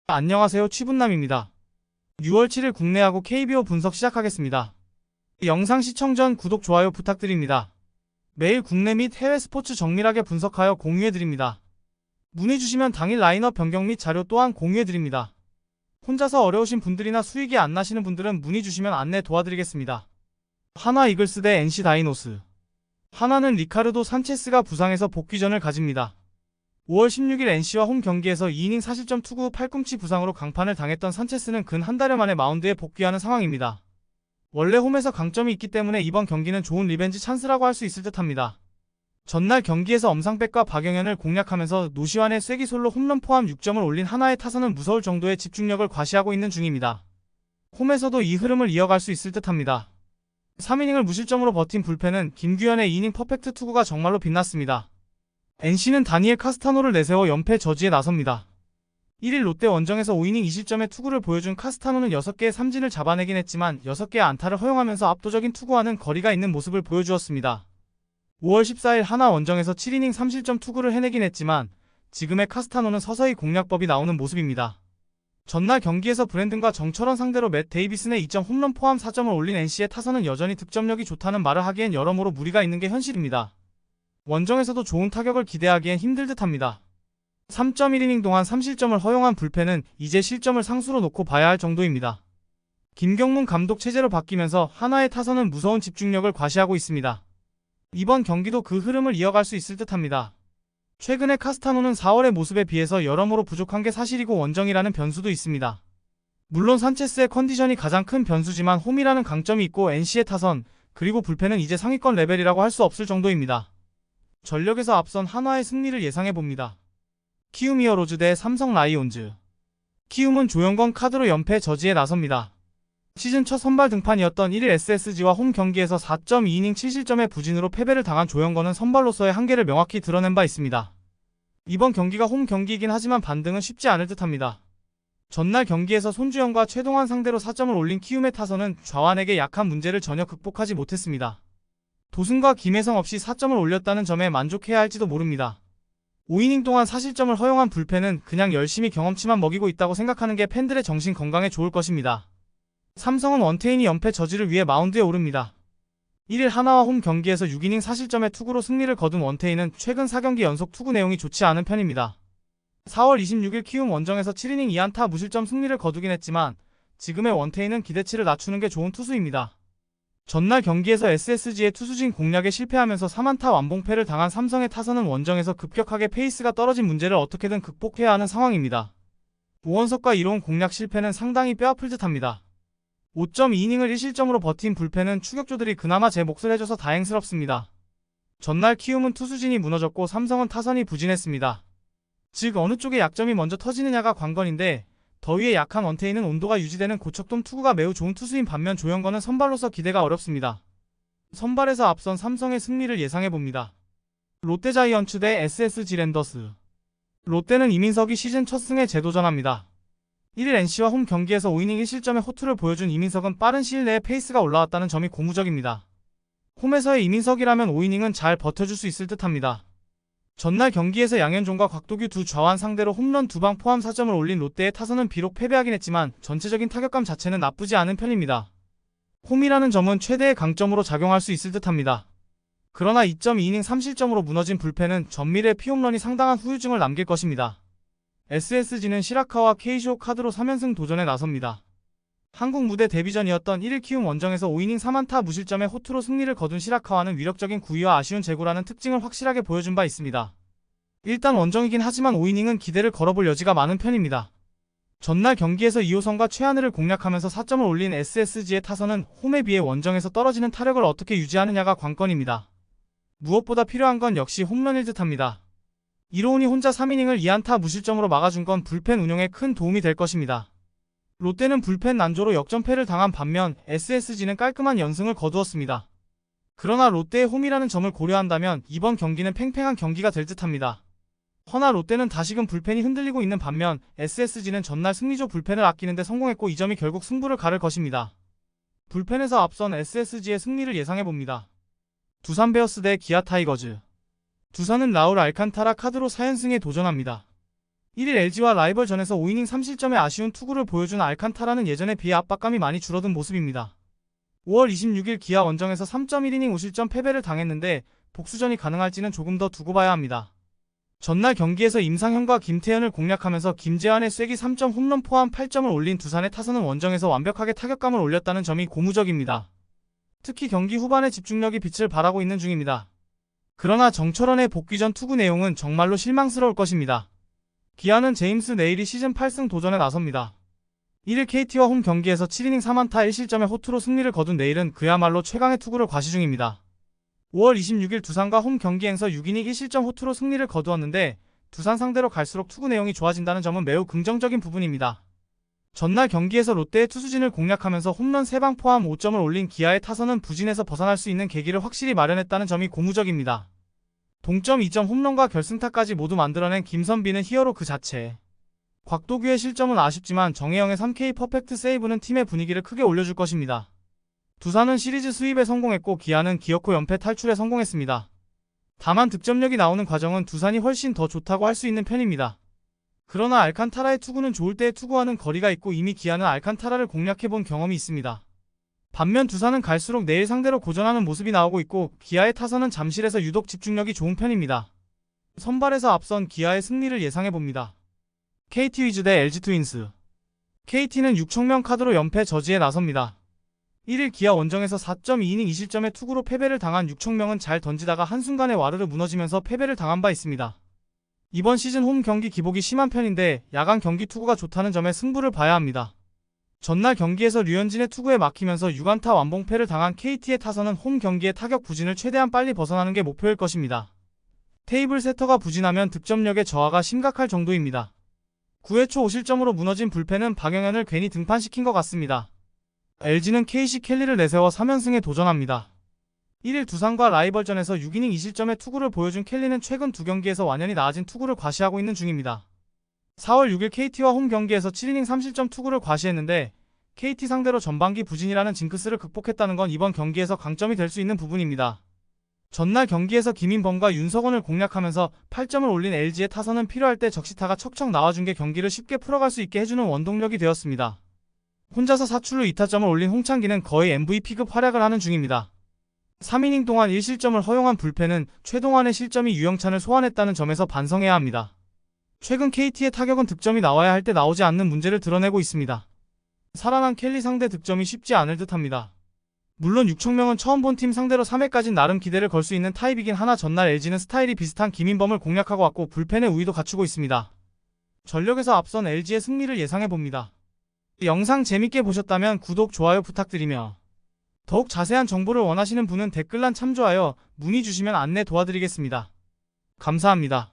안녕하세요, 취분남입니다. 6월 7일 국내 야구 KBO 분석 시작하겠습니다. 영상 시청 전 구독, 좋아요 부탁드립니다. 매일 국내 및 해외 스포츠 정밀하게 분석하여 공유해드립니다. 문의 주시면 당일 라인업 변경 및 자료 또한 공유해드립니다. 혼자서 어려우신 분들이나 수익이 안 나시는 분들은 문의 주시면 안내 도와드리겠습니다. 한화 이글스 대 NC 다이노스. 한화는 리카르도 산체스가 부상해서 복귀전을 가집니다. 5월 16일 NC와 홈 경기에서 2이닝 4실점 투구 후 팔꿈치 부상으로 강판을 당했던 산체스는 근 한 달여 만에 마운드에 복귀하는 상황입니다. 원래 홈에서 강점이 있기 때문에 이번 경기는 좋은 리벤지 찬스라고 할 수 있을 듯합니다. 전날 경기에서 엄상백과 박영현을 공략하면서 노시환의 쐐기솔로 홈런 포함 6점을 올린 한화의 타선은 무서울 정도의 집중력을 과시하고 있는 중입니다. 홈에서도 이 흐름을 이어갈 수 있을 듯합니다. 3이닝을 무실점으로 버틴 불펜은 김규현의 2이닝 퍼펙트 투구가 정말로 빛났습니다. NC는 다니엘 카스타노를 내세워 연패 저지에 나섭니다. 1일 롯데 원정에서 5이닝 2실점의 투구를 보여준 카스타노는 6개의 삼진을 잡아내긴 했지만 6개의 안타를 허용하면서 압도적인 투구와는 거리가 있는 모습을 보여주었습니다. 5월 14일 하나 원정에서 7이닝 3실점 투구를 해내긴 했지만 지금의 카스타노는 서서히 공략법이 나오는 모습입니다. 전날 경기에서 브랜든과 정철원 상대로 맷 데이비슨의 2점 홈런 포함 4점을 올린 NC의 타선은 여전히 득점력이 좋다는 말을 하기엔 여러모로 무리가 있는 게 현실입니다. 원정에서도 좋은 타격을 기대하기엔 힘들 듯합니다. 3.1이닝 동안 3실점을 허용한 불펜은 이제 실점을 상수로 놓고 봐야 할 정도입니다. 김경문 감독 체제로 바뀌면서 한화의 타선은 무서운 집중력을 과시하고 있습니다. 이번 경기도 그 흐름을 이어갈 수 있을 듯합니다. 최근에 카스타노는 4월의 모습에 비해서 여러모로 부족한 게 사실이고 원정이라는 변수도 있습니다. 물론 산체스의 컨디션이 가장 큰 변수지만 홈이라는 강점이 있고 NC의 타선, 그리고 불펜은 이제 상위권 레벨이라고 할 수 없을 정도입니다. 전력에서 앞선 한화의 승리를 예상해봅니다. 키움 히어로즈 대 삼성 라이온즈. 키움은 조영건 카드로 연패 저지에 나섭니다. 시즌 첫 선발 등판이었던 1일 SSG와 홈 경기에서 4.2이닝 7실점의 부진으로 패배를 당한 조영건은 선발로서의 한계를 명확히 드러낸 바 있습니다. 이번 경기가 홈 경기이긴 하지만 반등은 쉽지 않을 듯합니다. 전날 경기에서 손주영과 최동환 상대로 4점을 올린 키움의 타선은 좌완에게 약한 문제를 전혀 극복하지 못했습니다. 도승과 김혜성 없이 4점을 올렸다는 점에 만족해야 할지도 모릅니다. 5이닝 동안 4실점을 허용한 불펜은 그냥 열심히 경험치만 먹이고 있다고 생각하는 게 팬들의 정신 건강에 좋을 것입니다. 삼성은 원태인이 연패 저지를 위해 마운드에 오릅니다. 1일 하나와 홈 경기에서 6이닝 4실점의 투구로 승리를 거둔 원태인은 최근 4경기 연속 투구 내용이 좋지 않은 편입니다. 4월 26일 키움 원정에서 7이닝 2안타 무실점 승리를 거두긴 했지만 지금의 원태인은 기대치를 낮추는 게 좋은 투수입니다. 전날 경기에서 SSG의 투수진 공략에 실패하면서 3안타 완봉패를 당한 삼성의 타선은 원정에서 급격하게 페이스가 떨어진 문제를 어떻게든 극복해야 하는 상황입니다. 오원석과 이로운 공략 실패는 상당히 뼈아플 듯합니다. 5.2이닝을 1실점으로 버틴 불펜은 추격조들이 그나마 제 몫을 해줘서 다행스럽습니다. 전날 키움은 투수진이 무너졌고 삼성은 타선이 부진했습니다. 즉 어느 쪽의 약점이 먼저 터지느냐가 관건인데 더위에 약한 원태인은 온도가 유지되는 고척돔 투구가 매우 좋은 투수인 반면 조영건은 선발로서 기대가 어렵습니다. 선발에서 앞선 삼성의 승리를 예상해봅니다. 롯데 자이언츠 대 SSG 랜더스. 롯데는 이민석이 시즌 첫 승에 재도전합니다. 1일 NC와 홈 경기에서 5이닝 1실점의 호투를 보여준 이민석은 빠른 시일 내에 페이스가 올라왔다는 점이 고무적입니다. 홈에서의 이민석이라면 5이닝은 잘 버텨줄 수 있을 듯합니다. 전날 경기에서 양현종과 곽도규 두 좌완 상대로 홈런 2방 포함 4점을 올린 롯데의 타선은 비록 패배하긴 했지만 전체적인 타격감 자체는 나쁘지 않은 편입니다. 홈이라는 점은 최대의 강점으로 작용할 수 있을 듯합니다. 그러나 2.2이닝 3실점으로 무너진 불펜은 전밀의 피홈런이 상당한 후유증을 남길 것입니다. SSG는 시라카와 케이시오 카드로 3연승 도전에 나섭니다. 한국 무대 데뷔전이었던 1일 키움 원정에서 5이닝 3안타 무실점의 호투로 승리를 거둔 시라카와는 위력적인 구위와 아쉬운 제구라는 특징을 확실하게 보여준 바 있습니다. 일단 원정이긴 하지만 5이닝은 기대를 걸어볼 여지가 많은 편입니다. 전날 경기에서 이호선과 최하늘을 공략하면서 4점을 올린 SSG의 타선은 홈에 비해 원정에서 떨어지는 타력을 어떻게 유지하느냐가 관건입니다. 무엇보다 필요한 건 역시 홈런일 듯합니다. 이로운이 혼자 3이닝을 2안타 무실점으로 막아준 건 불펜 운용에 큰 도움이 될 것입니다. 롯데는 불펜 난조로 역전패를 당한 반면 SSG는 깔끔한 연승을 거두었습니다. 그러나 롯데의 홈이라는 점을 고려한다면 이번 경기는 팽팽한 경기가 될 듯합니다. 허나 롯데는 다시금 불펜이 흔들리고 있는 반면 SSG는 전날 승리조 불펜을 아끼는데 성공했고 이 점이 결국 승부를 가를 것입니다. 불펜에서 앞선 SSG의 승리를 예상해봅니다. 두산 베어스 대 기아 타이거즈. 두산은 라울 알칸타라 카드로 4연승에 도전합니다. 1일 LG와 라이벌전에서 5이닝 3실점의 아쉬운 투구를 보여준 알칸타라는 예전에 비해 압박감이 많이 줄어든 모습입니다. 5월 26일 기아 원정에서 3.1이닝 5실점 패배를 당했는데 복수전이 가능할지는 조금 더 두고 봐야 합니다. 전날 경기에서 임상현과 김태현을 공략하면서 김재환의 쐐기 3점 홈런 포함 8점을 올린 두산의 타선은 원정에서 완벽하게 타격감을 올렸다는 점이 고무적입니다. 특히 경기 후반에 집중력이 빛을 발하고 있는 중입니다. 그러나 정철원의 복귀 전 투구 내용은 정말로 실망스러울 것입니다. 기아는 제임스 네일이 시즌 8승 도전에 나섭니다. 1일 KT와 홈 경기에서 7이닝 4안타 1실점의 호투로 승리를 거둔 네일은 그야말로 최강의 투구를 과시 중입니다. 5월 26일 두산과 홈 경기에서 6이닝 1실점 호투로 승리를 거두었는데 두산 상대로 갈수록 투구 내용이 좋아진다는 점은 매우 긍정적인 부분입니다. 전날 경기에서 롯데의 투수진을 공략하면서 홈런 3방 포함 5점을 올린 기아의 타선은 부진에서 벗어날 수 있는 계기를 확실히 마련했다는 점이 고무적입니다. 동점 2점 홈런과 결승타까지 모두 만들어낸 김선비는 히어로 그 자체. 곽도규의 실점은 아쉽지만 정혜영의 3K 퍼펙트 세이브는 팀의 분위기를 크게 올려줄 것입니다. 두산은 시리즈 수입에 성공했고 기아는 기어코 연패 탈출에 성공했습니다. 다만 득점력이 나오는 과정은 두산이 훨씬 더 좋다고 할 수 있는 편입니다. 그러나 알칸타라의 투구는 좋을 때의 투구와는 거리가 있고 이미 기아는 알칸타라를 공략해본 경험이 있습니다. 반면 두산은 갈수록 내일 상대로 고전하는 모습이 나오고 있고 기아의 타선은 잠실에서 유독 집중력이 좋은 편입니다. 선발에서 앞선 기아의 승리를 예상해봅니다. KT 위즈 대 LG 트윈스. KT는 6청명 카드로 연패 저지에 나섭니다. 1일 기아 원정에서 4.2이닝 2실점의 투구로 패배를 당한 6청명은 잘 던지다가 한순간에 와르르 무너지면서 패배를 당한 바 있습니다. 이번 시즌 홈 경기 기복이 심한 편인데 야간 경기 투구가 좋다는 점에 승부를 봐야 합니다. 전날 경기에서 류현진의 투구에 막히면서 6안타 완봉패를 당한 KT의 타선은 홈 경기의 타격 부진을 최대한 빨리 벗어나는 게 목표일 것입니다. 테이블 세터가 부진하면 득점력의 저하가 심각할 정도입니다. 9회 초 5실점으로 무너진 불펜은 박영현을 괜히 등판시킨 것 같습니다. LG는 KC 켈리를 내세워 3연승에 도전합니다. 1일 두산과 라이벌전에서 6이닝 2실점의 투구를 보여준 켈리는 최근 두 경기에서 완연히 나아진 투구를 과시하고 있는 중입니다. 4월 6일 KT와 홈 경기에서 7이닝 3실점 투구를 과시했는데 KT 상대로 전반기 부진이라는 징크스를 극복했다는 건 이번 경기에서 강점이 될 수 있는 부분입니다. 전날 경기에서 김인범과 윤석원을 공략하면서 8점을 올린 LG의 타선은 필요할 때 적시타가 척척 나와준 게 경기를 쉽게 풀어갈 수 있게 해주는 원동력이 되었습니다. 혼자서 사출루 2타점을 올린 홍창기는 거의 MVP급 활약을 하는 중입니다. 3이닝 동안 1실점을 허용한 불펜은 최동환의 실점이 유영찬을 소환했다는 점에서 반성해야 합니다. 최근 KT의 타격은 득점이 나와야 할 때 나오지 않는 문제를 드러내고 있습니다. 살아난 켈리 상대 득점이 쉽지 않을 듯합니다. 물론 6청명은 처음 본 팀 상대로 3회까진 나름 기대를 걸 수 있는 타입이긴 하나 전날 LG는 스타일이 비슷한 김인범을 공략하고 왔고 불펜의 우위도 갖추고 있습니다. 전력에서 앞선 LG의 승리를 예상해봅니다. 영상 재밌게 보셨다면 구독, 좋아요 부탁드리며 더욱 자세한 정보를 원하시는 분은 댓글란 참조하여 문의 주시면 안내 도와드리겠습니다. 감사합니다.